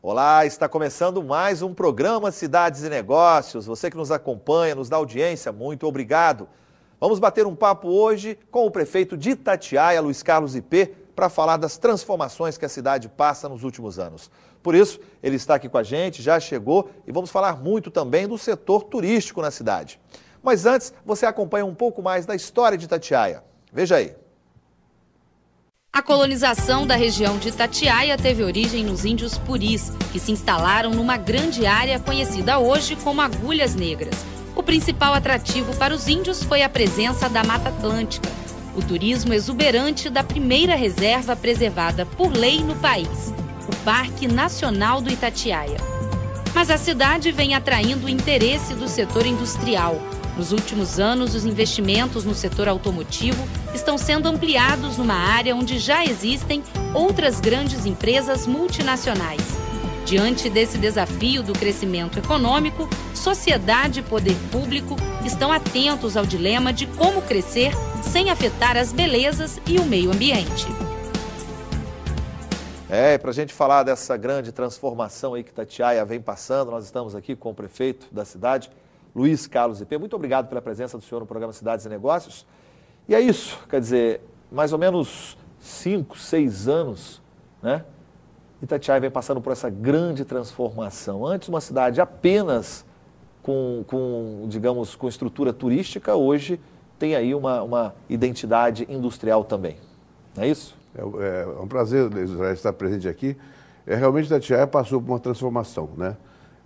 Olá, está começando mais um programa Cidades e Negócios. Você que nos acompanha, nos dá audiência, muito obrigado. Vamos bater um papo hoje com o prefeito de Itatiaia, Luiz Carlos IP, para falar das transformações que a cidade passa nos últimos anos. Por isso, ele está aqui com a gente, já chegou e vamos falar muito também do setor turístico na cidade. Mas antes, você acompanha um pouco mais da história de Itatiaia. Veja aí. A colonização da região de Itatiaia teve origem nos índios puris, que se instalaram numa grande área conhecida hoje como Agulhas Negras. O principal atrativo para os índios foi a presença da Mata Atlântica, o turismo exuberante da primeira reserva preservada por lei no país, o Parque Nacional do Itatiaia. Mas a cidade vem atraindo o interesse do setor industrial. Nos últimos anos, os investimentos no setor automotivo estão sendo ampliados numa área onde já existem outras grandes empresas multinacionais. Diante desse desafio do crescimento econômico, sociedade e poder público estão atentos ao dilema de como crescer sem afetar as belezas e o meio ambiente. Para a gente falar dessa grande transformação aí que Itatiaia vem passando, nós estamos aqui com o prefeito da cidade, Luiz Carlos IP. Muito obrigado pela presença do senhor no programa Cidades e Negócios. E é isso, quer dizer, mais ou menos 5, 6 anos, né? Itatiaia vem passando por essa grande transformação. Antes uma cidade apenas digamos, com estrutura turística, hoje tem aí uma identidade industrial também. Não é isso? É um prazer estar presente aqui. Realmente Itatiaia passou por uma transformação, né?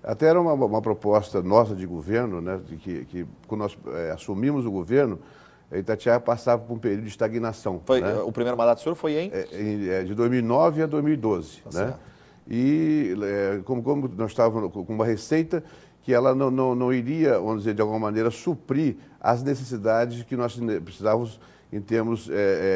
Até era uma proposta nossa de governo, né, de que quando nós assumimos o governo, Itatiaia passava por um período de estagnação. Né? O primeiro mandato do senhor foi de 2009 a 2012. Tá, né? Certo. E como nós estávamos com uma receita que ela não iria, vamos dizer, de alguma maneira, suprir as necessidades que nós precisávamos em termos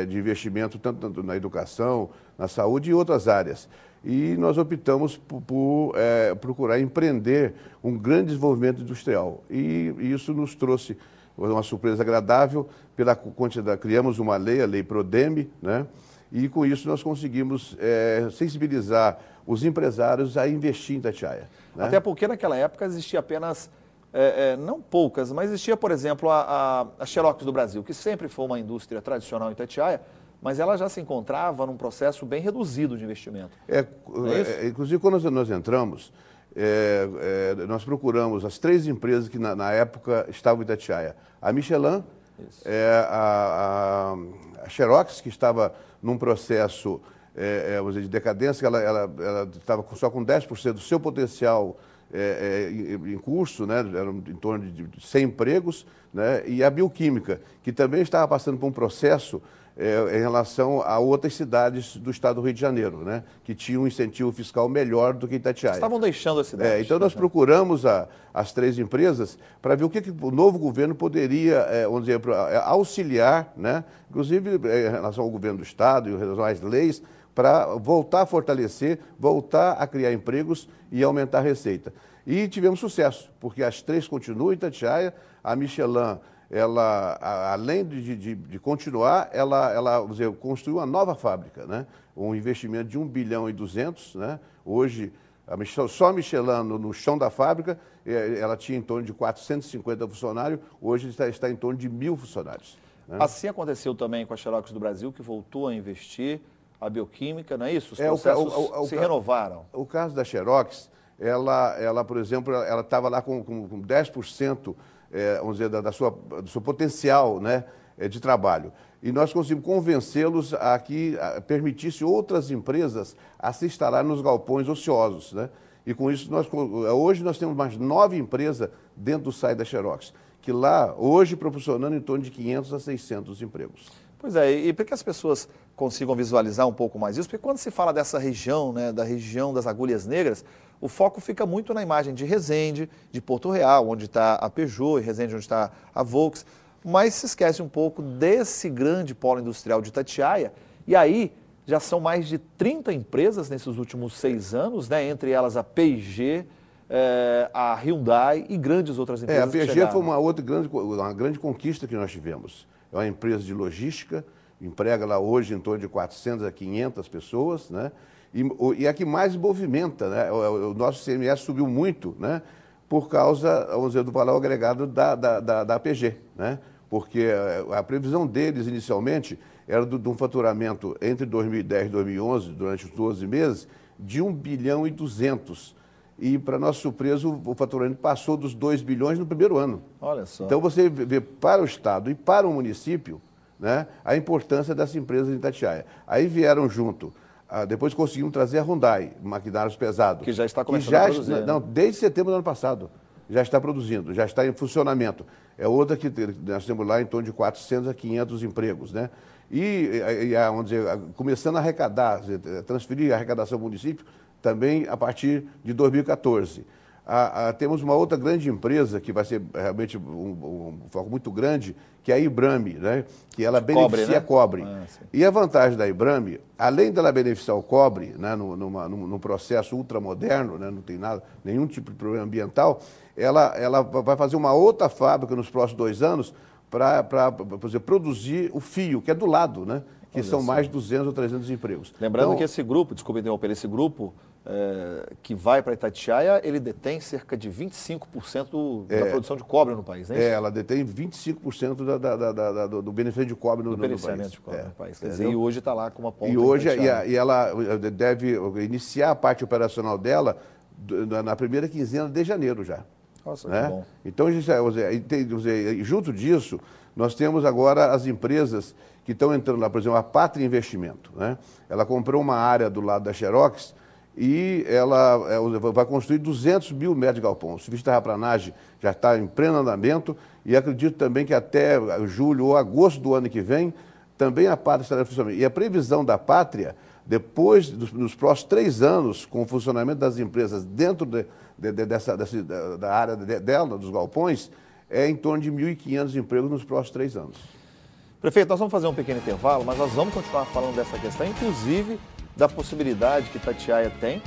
de investimento, tanto na educação, na saúde e outras áreas. E nós optamos por procurar empreender um grande desenvolvimento industrial. E isso nos trouxe uma surpresa agradável pela quantidade. Criamos uma lei, a Lei Prodeme, né? E com isso nós conseguimos sensibilizar os empresários a investir em Itatiaia. Né? Até porque naquela época existia apenas, não poucas, mas existia, por exemplo, a Xerox do Brasil, que sempre foi uma indústria tradicional em Itatiaia, mas ela já se encontrava num processo bem reduzido de investimento. Inclusive, quando nós entramos, nós procuramos as 3 empresas que na época estavam em Itatiaia. A Michelin, a Xerox, que estava num processo vamos dizer, de decadência, ela estava só com 10% do seu potencial em curso, né? Eram em torno de 100 empregos, né? E a Bioquímica, que também estava passando por um processo em relação a outras cidades do estado do Rio de Janeiro, né? Que tinham um incentivo fiscal melhor do que Itatiaia. Estavam deixando a cidade. Então nós procuramos as 3 empresas para ver o que o novo governo poderia, vamos dizer, auxiliar, né? Inclusive em relação ao governo do estado e em relação às leis, para voltar a fortalecer, voltar a criar empregos e aumentar a receita. E tivemos sucesso, porque as 3 continuam em Itatiaia. A Michelin, ela, além de continuar, ela vamos dizer, construiu uma nova fábrica, né? Um investimento de 1,2 bilhão, né? Hoje, só a Michelin, no chão da fábrica, ela tinha em torno de 450 funcionários, hoje está em torno de 1.000 funcionários. Né? Assim aconteceu também com a Xerox do Brasil, que voltou a investir, a Bioquímica, não é isso? Os processos se renovaram. O caso da Xerox, ela por exemplo, ela estava lá com 10%, vamos dizer, do seu potencial, né, de trabalho. E nós conseguimos convencê-los a que permitisse outras empresas a se instalar nos galpões ociosos, né? E com isso, hoje nós temos mais 9 empresas dentro do site da Xerox, que lá, hoje, proporcionando em torno de 500 a 600 empregos. Pois é, e para que as pessoas consigam visualizar um pouco mais isso, porque quando se fala dessa região, né, da região das Agulhas Negras, o foco fica muito na imagem de Resende, de Porto Real, onde está a Peugeot, e Resende onde está a Volks, mas se esquece um pouco desse grande polo industrial de Itatiaia, e aí já são mais de 30 empresas nesses últimos 6 anos, né, entre elas a P&G, a Hyundai e grandes outras empresas. A P&G foi uma grande conquista que nós tivemos. É uma empresa de logística, emprega lá hoje em torno de 400 a 500 pessoas, né? E a que mais movimenta, né? O nosso ICMS subiu muito, né? Por causa, vamos dizer, do valor agregado da APG, né? Porque a previsão deles inicialmente era de um faturamento entre 2010 e 2011, durante os 12 meses, de 1 bilhão e 200. E, para nossa surpresa, o faturamento passou dos 2 bilhões no primeiro ano. Olha só. Então, você vê para o Estado e para o município, né, a importância dessa empresa de Itatiaia. Aí vieram junto, depois conseguimos trazer a Hyundai, maquinários pesados. Que já está começando a produzir. Não, desde setembro do ano passado. Já está produzindo, já está em funcionamento. É outra que nós temos lá em torno de 400 a 500 empregos, né? Vamos dizer, começando a arrecadar, transferir a arrecadação ao município também a partir de 2014. Temos uma outra grande empresa que vai ser realmente um foco muito grande, que é a Ibrame, né? Que ela beneficia cobre. E a vantagem da Ibrame, além dela beneficiar o cobre, né, num processo ultramoderno, né, não tem nenhum tipo de problema ambiental, ela vai fazer uma outra fábrica nos próximos 2 anos para produzir o fio, que é do lado, né? Que são mais de 200 ou 300 empregos. Lembrando que esse grupo, desculpe interromper, esse grupo que vai para Itatiaia, ele detém cerca de 25% da produção de cobre no país, né? Ela detém 25% do beneficiamento de cobre no país. De cobre no país. Quer dizer, e hoje está lá com uma ponta. E hoje ela deve iniciar a parte operacional dela na primeira quinzena de janeiro já. Nossa, né? que bom. Então, junto disso, nós temos agora as empresas que estão entrando lá, por exemplo, a Pátria Investimento, né? Ela comprou uma área do lado da Xerox e ela vai construir 200 mil metros de galpão. O serviço de terraplanagem já está em pleno andamento e acredito também que até julho ou agosto do ano que vem, também a Pátria estará em funcionamento. E a previsão da Pátria, depois, nos próximos 3 anos, com o funcionamento das empresas dentro da área dela, dos galpões, é em torno de 1.500 empregos nos próximos 3 anos. Prefeito, nós vamos fazer um pequeno intervalo, mas nós vamos continuar falando dessa questão, inclusive da possibilidade que Itatiaia tem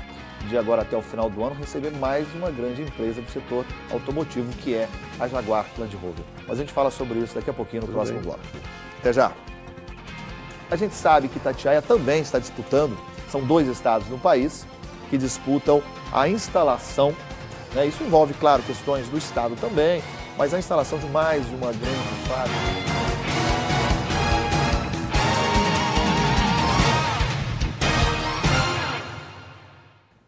de agora até o final do ano receber mais uma grande empresa do setor automotivo, que é a Jaguar Land Rover. Mas a gente fala sobre isso daqui a pouquinho no próximo bloco. Até já. A gente sabe que Itatiaia também está disputando, são 2 estados no país que disputam a instalação, né? Isso envolve, claro, questões do estado também, mas a instalação de mais uma grande fábrica.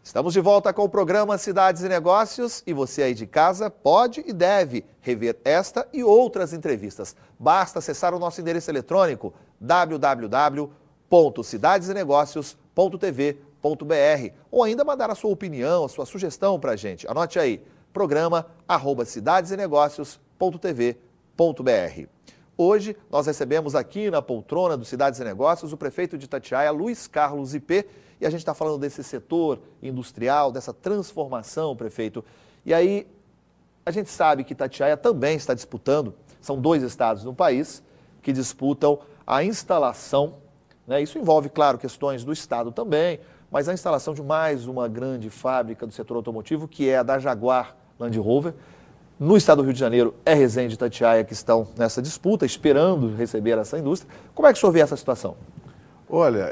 Estamos de volta com o programa Cidades e Negócios e você aí de casa pode e deve rever esta e outras entrevistas. Basta acessar o nosso endereço eletrônico www.cidadesenegocios.tv.br ou ainda mandar a sua opinião, a sua sugestão para a gente. Anote aí, programa@cidadesenegocios.tv.br. Hoje nós recebemos aqui na poltrona do Cidades e Negócios o prefeito de Itatiaia, Luiz Carlos IP, e a gente está falando desse setor industrial, dessa transformação, prefeito. E aí, a gente sabe que Itatiaia também está disputando, são 2 estados no país que disputam a instalação, né? Isso envolve, claro, questões do estado também, mas a instalação de mais uma grande fábrica do setor automotivo, que é a da Jaguar Land Rover. No estado do Rio de Janeiro, é Resende e Itatiaia que estão nessa disputa, esperando receber essa indústria. Como é que o senhor vê essa situação? Olha,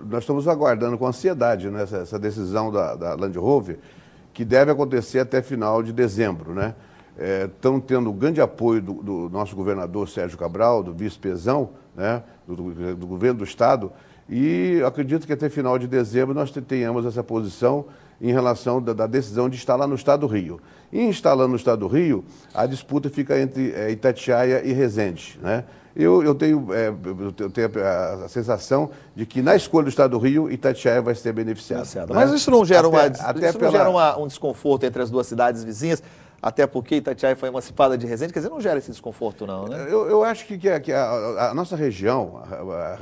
nós estamos aguardando com ansiedade, né, essa decisão da Land Rover, que deve acontecer até final de dezembro, né? Estão tendo grande apoio do nosso governador Sérgio Cabral, do vice-pezão, né, do governo do estado, e acredito que até final de dezembro nós tenhamos essa posição em relação da decisão de instalar no estado do Rio. E instalando no estado do Rio, a disputa fica entre Itatiaia e Resende, né? Eu tenho a sensação de que na escolha do estado do Rio, Itatiaia vai ser beneficiada. Né? Mas isso não gera, um desconforto entre as 2 cidades vizinhas, até porque Itatiaia foi emancipada de Resende, quer dizer, não gera esse desconforto não, né? Eu acho que a nossa região,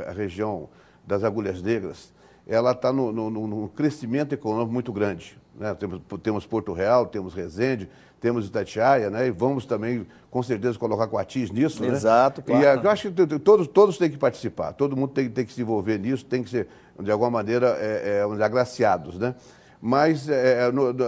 a região das Agulhas Negras, ela está num crescimento econômico muito grande, né? Temos Porto Real, temos Resende, temos Itatiaia, né? E vamos também, com certeza, colocar Coatis nisso, né? Exato, claro. E eu acho que todos têm que participar, todo mundo tem que se envolver nisso, tem que ser, de alguma maneira, agraciados, né? Mas,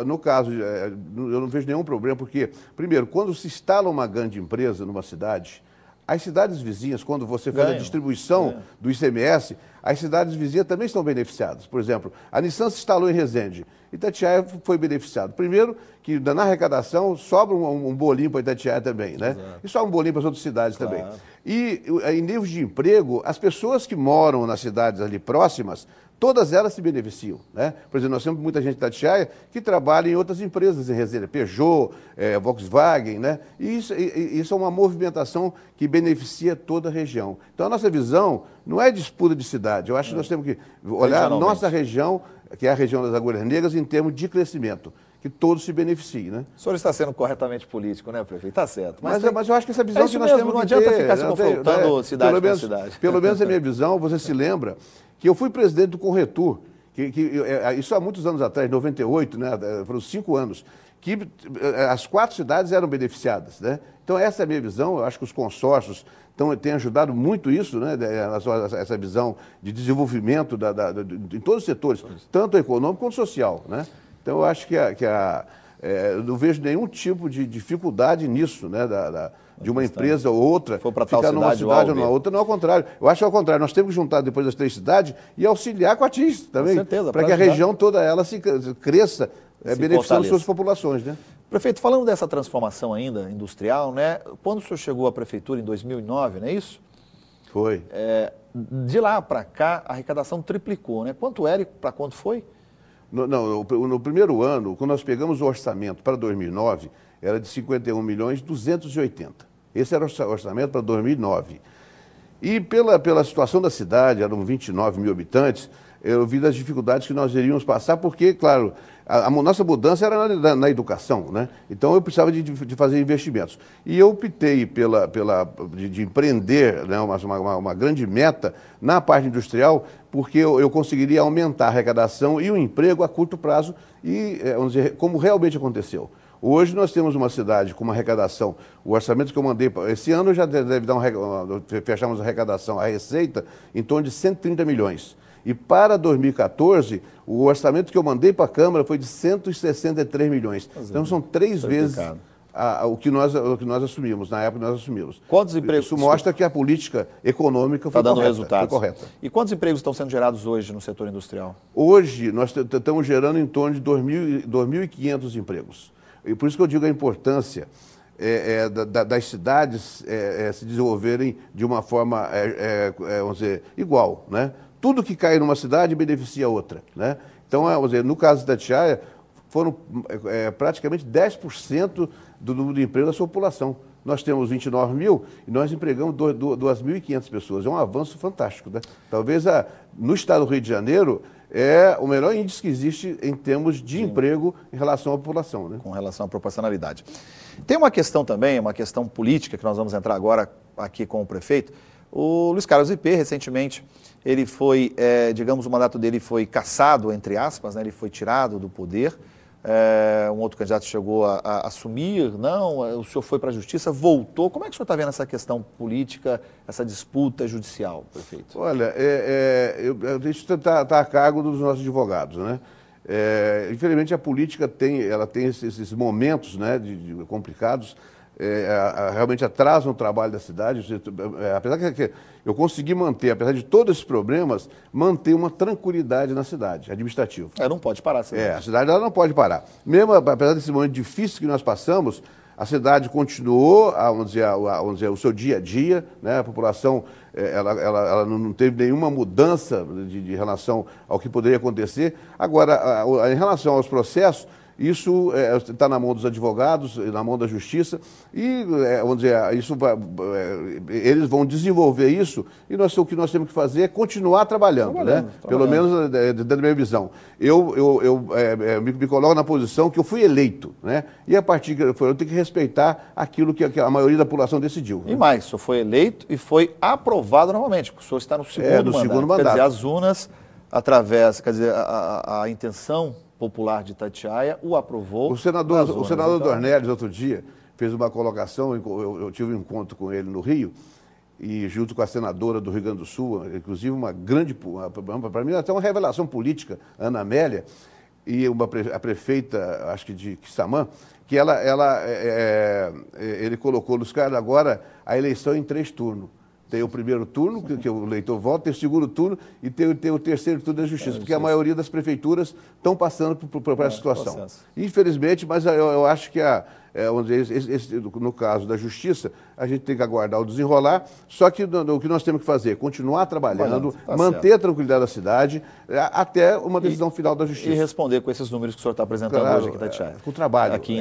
no caso, eu não vejo nenhum problema, porque, primeiro, quando se instala uma grande empresa numa cidade, As cidades vizinhas, quando você faz a distribuição do ICMS, as cidades vizinhas também estão beneficiadas. Por exemplo, a Nissan se instalou em Resende. Itatiaia foi beneficiado. Primeiro, que na arrecadação sobra um bolinho para Itatiaia também, né? Exato. E sobra um bolinho para as outras cidades também. E em níveis de emprego, as pessoas que moram nas cidades ali próximas, todas elas se beneficiam, né? Por exemplo, nós temos muita gente de Itatiaia que trabalha em outras empresas em Resende, Peugeot, Volkswagen, né? E isso é uma movimentação que beneficia toda a região. Então, a nossa visão não é disputa de cidade. Eu acho que nós temos que olhar a nossa região, que é a região das Agulhas Negras, em termos de crescimento, que todos se beneficiem, né? O senhor está sendo corretamente político, né, prefeito? Está certo. Mas eu acho que essa visão que nós mesmo, temos não que adianta ter, ficar se confrontando cidade com cidade. Pelo menos a minha visão, você se lembra que eu fui presidente do Conretur, isso há muitos anos atrás, 98, né, foram 5 anos, que as 4 cidades eram beneficiadas, né? Então essa é a minha visão, eu acho que os consórcios têm ajudado muito isso, né, essa visão de desenvolvimento em todos os setores, tanto econômico quanto social, né? Então eu acho que eu não vejo nenhum tipo de dificuldade nisso, né, de uma empresa ou outra ficar numa cidade ou numa outra, não, ao contrário. Eu acho que ao contrário, nós temos que juntar depois as 3 cidades e auxiliar com a TIS também, para que a região toda ela cresça, beneficiando suas populações, né? Prefeito, falando dessa transformação ainda industrial, né? Quando o senhor chegou à prefeitura em 2009, não é isso? Foi. De lá para cá, a arrecadação triplicou, né? Quanto era e para quanto foi? No primeiro ano, quando nós pegamos o orçamento para 2009, era de 51.280.000. Esse era o orçamento para 2009. E pela situação da cidade, eram 29 mil habitantes, eu vi das dificuldades que nós iríamos passar, porque, claro, a nossa mudança era na educação, né? Então eu precisava de fazer investimentos. E eu optei de empreender, né, uma grande meta na parte industrial, porque eu conseguiria aumentar a arrecadação e o emprego a curto prazo, e, vamos dizer, como realmente aconteceu. Hoje nós temos uma cidade com uma arrecadação, o orçamento que eu mandei, esse ano já deve dar fechamos a arrecadação, a receita, em torno de 130 milhões. E para 2014, o orçamento que eu mandei para a Câmara foi de 163 milhões. Então são 3 vezes o que nós assumimos, na época nós assumimos. Quantos empregos? Isso mostra que a política econômica foi dando resultados. Foi correta. E quantos empregos estão sendo gerados hoje no setor industrial? Hoje nós estamos gerando em torno de 2.500 empregos. E por isso que eu digo a importância das cidades se desenvolverem de uma forma, vamos dizer, igual, né? Tudo que cai numa cidade beneficia a outra, né? Então, vamos dizer, no caso da Itatiaia, foram praticamente 10% do número de emprego da sua população. Nós temos 29 mil e nós empregamos 2.500 pessoas. É um avanço fantástico, né? Talvez no estado do Rio de Janeiro é o melhor índice que existe em termos de emprego em relação à população, né? Com relação à proporcionalidade. Tem uma questão também, uma questão política, que nós vamos entrar agora aqui com o prefeito. O Luiz Carlos Ipê, recentemente, ele foi, digamos, o mandato dele foi cassado, entre aspas, né? Ele foi tirado do poder. Um outro candidato chegou a assumir, não, o senhor foi para a justiça, voltou. Como é que o senhor está vendo essa questão política, essa disputa judicial, prefeito? Olha, isso está a cargo dos nossos advogados, né? Infelizmente a política tem esses momentos, né, complicados, realmente atrasam o trabalho da cidade. Apesar que eu consegui manter, apesar de todos esses problemas, manter uma tranquilidade na cidade administrativa. Não pode parar a cidade. A cidade ela não pode parar. Mesmo apesar desse momento difícil que nós passamos, a cidade continuou, vamos dizer, o seu dia a dia, né? A população ela não teve nenhuma mudança de relação ao que poderia acontecer. Agora, em relação aos processos, isso está na mão dos advogados, na mão da justiça, e, vamos dizer, eles vão desenvolver isso, e o que nós temos que fazer é continuar trabalhando, né? Pelo menos dentro da minha visão. Eu me coloco na posição que eu fui eleito, né? E a partir eu tenho que respeitar aquilo que a maioria da população decidiu. E mais, o senhor foi eleito e foi aprovado novamente, o senhor está no segundo mandato. Quer dizer, as urnas, através, a intenção popular de Itatiaia o aprovou. O senador Dornelles, outro dia, fez uma colocação, eu tive um encontro com ele no Rio, e junto com a senadora do Rio Grande do Sul, inclusive uma grande, para mim até uma revelação política, Ana Amélia, e a prefeita, acho que de Quissamã, que ele colocou nos caras agora a eleição em 3 turnos. Tem o primeiro turno, que o eleitor vota, tem o segundo turno e tem o terceiro turno da justiça, porque a maioria das prefeituras estão passando por essa situação. Processo. Infelizmente, mas eu acho que vamos dizer, no caso da justiça, a gente tem que aguardar o desenrolar, só que o que nós temos que fazer é continuar trabalhando, manter a tranquilidade da cidade, até uma decisão final da justiça. E responder com esses números que o senhor está apresentando hoje aqui, Itatiaia. Com o trabalho. Aqui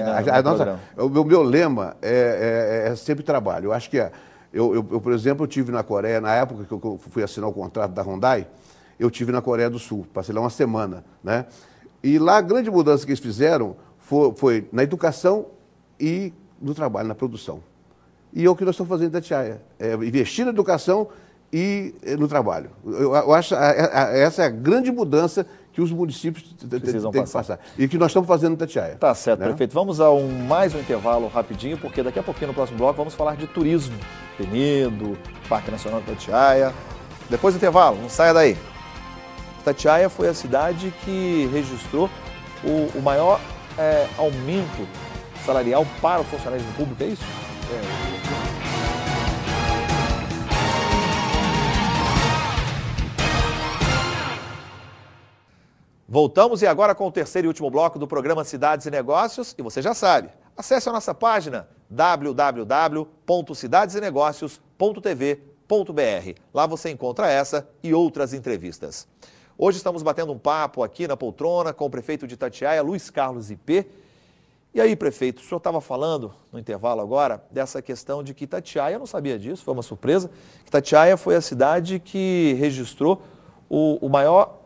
o meu lema é sempre trabalho. Eu acho que eu, por exemplo, eu tive na Coreia, na época que eu fui assinar o contrato da Hyundai, eu tive na Coreia do Sul, passei lá uma semana, né? E lá a grande mudança que eles fizeram foi na educação e no trabalho, na produção. E é o que nós estamos fazendo em Itatiaia, investir na educação e no trabalho. Eu acho essa é a grande mudança que os municípios têm que passar. E que nós estamos fazendo em Itatiaia. Tá certo, né? Prefeito. Vamos a mais um intervalo rapidinho, porque daqui a pouquinho no próximo bloco vamos falar de turismo. Penedo, Parque Nacional de Itatiaia. Depois do intervalo, não saia daí. Itatiaia foi a cidade que registrou o maior aumento salarial para o funcionalismo público, é isso? Voltamos e agora com o terceiro e último bloco do programa Cidades e Negócios. E você já sabe, acesse a nossa página www.cidadesenegocios.tv.br. Lá você encontra essa e outras entrevistas. Hoje estamos batendo um papo aqui na poltrona com o prefeito de Itatiaia, Luiz Carlos Ipê. E aí, prefeito, o senhor estava falando no intervalo agora dessa questão de que Itatiaia, eu não sabia disso, foi uma surpresa, que Itatiaia foi a cidade que registrou o maior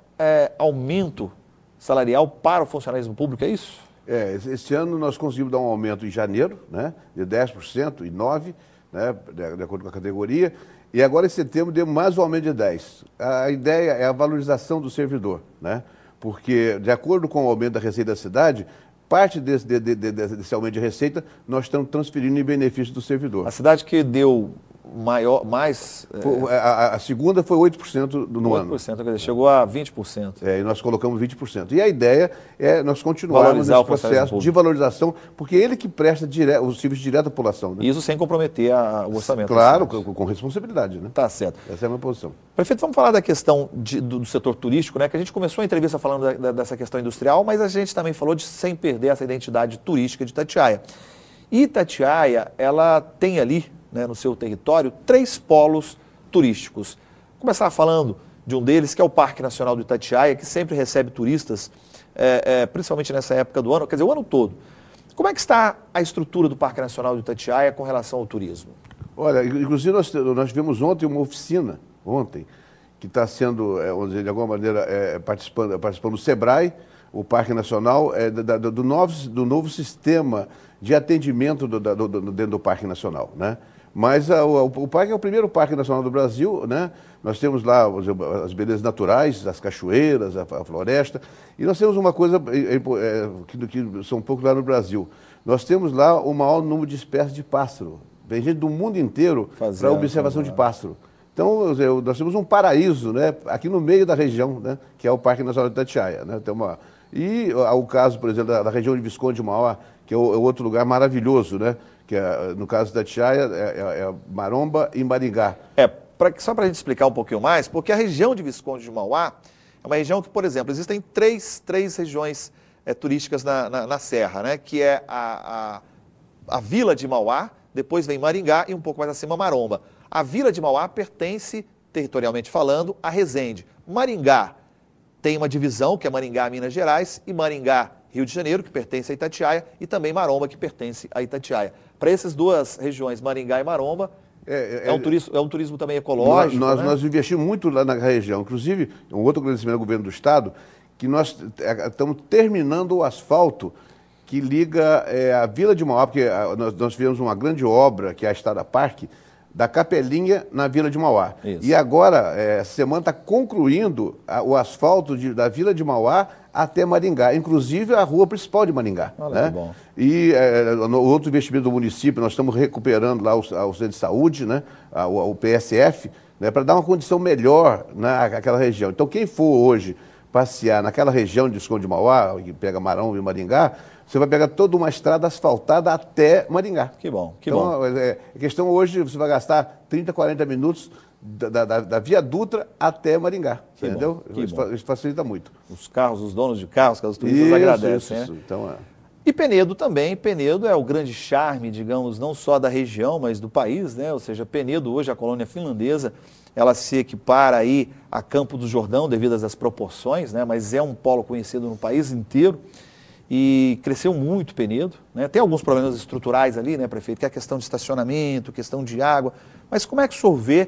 aumento salarial para o funcionalismo público, é isso? Esse ano nós conseguimos dar um aumento em janeiro, né, de 10% e 9%, né, de acordo com a categoria, e agora em setembro deu mais um aumento de 10%. A ideia é a valorização do servidor, né, porque de acordo com o aumento da receita da cidade, parte desse aumento de receita nós estamos transferindo em benefício do servidor. A cidade que deu a segunda foi 8% no ano. 8%, quer dizer, chegou a 20%. E nós colocamos 20%. E a ideia é nós continuarmos nesse processo de valorização, porque ele que presta o serviço direto à população. Né? Isso sem comprometer o orçamento. Claro, com responsabilidade. Né? Tá certo. Essa é a minha posição. Prefeito, vamos falar da questão do setor turístico, né? Que a gente começou a entrevista falando dessa questão industrial, mas a gente também falou de sem perder essa identidade turística de Itatiaia. E Itatiaia, ela tem ali, né, no seu território, 3 polos turísticos. Vou começar falando de um deles, que é o Parque Nacional do Itatiaia, que sempre recebe turistas, principalmente nessa época do ano, quer dizer, o ano todo. Como é que está a estrutura do Parque Nacional do Itatiaia com relação ao turismo? Olha, inclusive nós tivemos ontem uma oficina, que está sendo, vamos dizer, de alguma maneira, participando do SEBRAE, o Parque Nacional, do novo sistema de atendimento dentro do Parque Nacional, né? Mas o parque é o primeiro parque nacional do Brasil, né? Nós temos lá as belezas naturais, as cachoeiras, a floresta, e nós temos uma coisa que são um pouco lá no Brasil. Nós temos lá o maior número de espécies de pássaro. Vem gente do mundo inteiro para observação de pássaro. Então, nós temos um paraíso, né, aqui no meio da região, né, que é o Parque Nacional de Itatiaia. Né? E o caso, por exemplo, da região de Visconde de Mauá, que é outro lugar maravilhoso, né? Que no caso da Itatiaia é Maromba e Maringá. Só para a gente explicar um pouquinho mais, porque a região de Visconde de Mauá é uma região que, por exemplo, existem três regiões turísticas na Serra, né? Que é a Vila de Mauá, depois vem Maringá e um pouco mais acima Maromba. A Vila de Mauá pertence, territorialmente falando, a Resende. Maringá tem uma divisão, que é Maringá, Minas Gerais, e Maringá, Rio de Janeiro, que pertence a Itatiaia, e também Maromba, que pertence a Itatiaia. Para essas duas regiões, Maringá e Maromba, é um turismo também ecológico. Nós investimos muito lá na região. Inclusive, um outro agradecimento ao governo do Estado, que nós estamos terminando o asfalto que liga a Vila de Mauá, porque nós tivemos uma grande obra, que é a Estrada Parque, da Capelinha na Vila de Mauá. Isso. E agora, essa semana, está concluindo o asfalto da Vila de Mauá até Maringá, inclusive a rua principal de Maringá. Olha, né? Que bom. E no outro investimento do município, nós estamos recuperando lá o centro de saúde, né, o PSF, né, para dar uma condição melhor àquela região. Então, quem for hoje passear naquela região de Visconde de Mauá, que pega Marão e Maringá, você vai pegar toda uma estrada asfaltada até Maringá. Que bom, que então, bom. A questão hoje, você vai gastar 30, 40 minutos da Via Dutra até Maringá, Que entendeu? bom. Isso facilita muito. Os carros, os donos de carros, que os turistas agradecem, Isso. né? Então, E Penedo também, Penedo é o grande charme, digamos, não só da região, mas do país, né? Ou seja, Penedo hoje, a colônia finlandesa, ela se equipara aí a Campo do Jordão devido às proporções, né? Mas é um polo conhecido no país inteiro e cresceu muito Penedo, né? Tem alguns problemas estruturais ali, né, prefeito, que é a questão de estacionamento, questão de água, mas como é que o senhor vê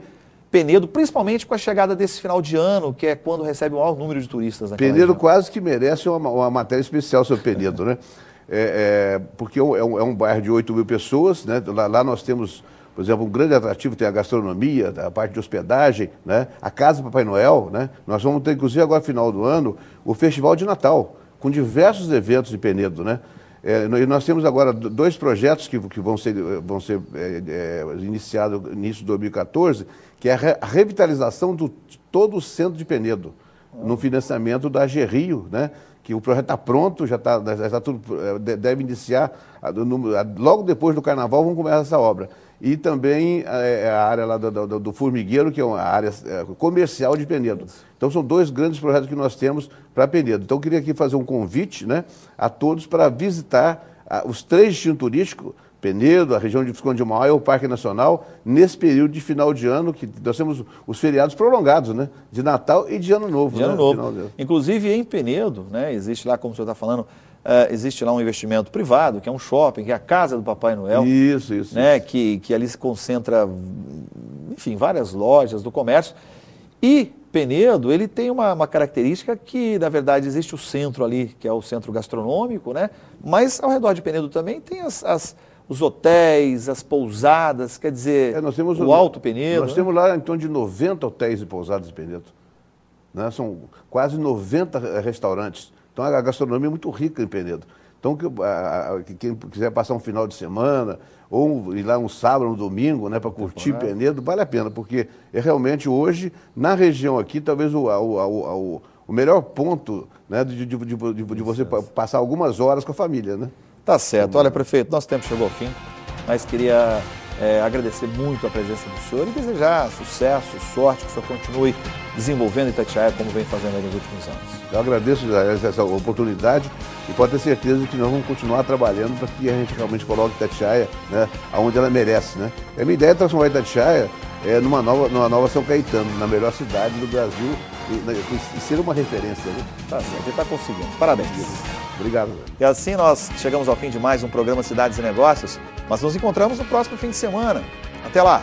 Penedo, principalmente com a chegada desse final de ano, que é quando recebe o maior número de turistas naquela Penedo região? quase que merece uma matéria especial sobre Penedo, né? Porque é um bairro de 8 mil pessoas, né? Lá nós temos, por exemplo, um grande atrativo, tem a gastronomia, a parte de hospedagem, né? A Casa do Papai Noel, né? Nós vamos ter, inclusive, agora, final do ano, o Festival de Natal, com diversos eventos de Penedo, né? E nós temos agora 2 projetos que vão ser iniciados no início de 2014, que é a revitalização de todo o centro de Penedo, no financiamento da AG Rio, né? Que o projeto está pronto, já está tudo, deve iniciar, logo depois do Carnaval vamos começar essa obra. E também a área lá do Formigueiro, que é uma área comercial de Penedo. Então são 2 grandes projetos que nós temos para Penedo. Então eu queria aqui fazer um convite, né, a todos para visitar os 3 destinos turísticos, Penedo, a região de Visconde de Mauá e o Parque Nacional, nesse período de final de ano, que nós temos os feriados prolongados, né? De Natal e de Ano Novo. De Ano Novo. Inclusive em Penedo, né, existe lá, como o senhor está falando, existe lá um investimento privado, que é um shopping, que é a Casa do Papai Noel. Isso. Né, que ali se concentra, enfim, várias lojas do comércio. E Penedo, ele tem uma característica que, na verdade, existe o centro ali, que é o centro gastronômico, né? Mas ao redor de Penedo também tem os hotéis, as pousadas, quer dizer, nós temos o Alto Penedo. Nós temos lá em torno de 90 hotéis e pousadas em Penedo. Né? São quase 90 restaurantes. Então a gastronomia é muito rica em Penedo. Então quem quiser passar um final de semana, ou ir lá um sábado, um domingo, né, para curtir Penedo, vale a pena, porque realmente hoje, na região aqui, talvez o melhor ponto, né, de você passar algumas horas com a família, né? Tá certo. Olha, prefeito, nosso tempo chegou ao fim, mas queria agradecer muito a presença do senhor e desejar sucesso, sorte, que o senhor continue desenvolvendo Itatiaia como vem fazendo nos últimos anos. Eu agradeço essa oportunidade e pode ter certeza que nós vamos continuar trabalhando para que a gente realmente coloque Itatiaia, né, onde ela merece, né? A minha ideia é transformar Itatiaia numa nova São Caetano, na melhor cidade do Brasil e ser uma referência, né? Tá certo, ele está conseguindo. Parabéns. Obrigado. E assim nós chegamos ao fim de mais um programa Cidades e Negócios, mas nos encontramos no próximo fim de semana. Até lá!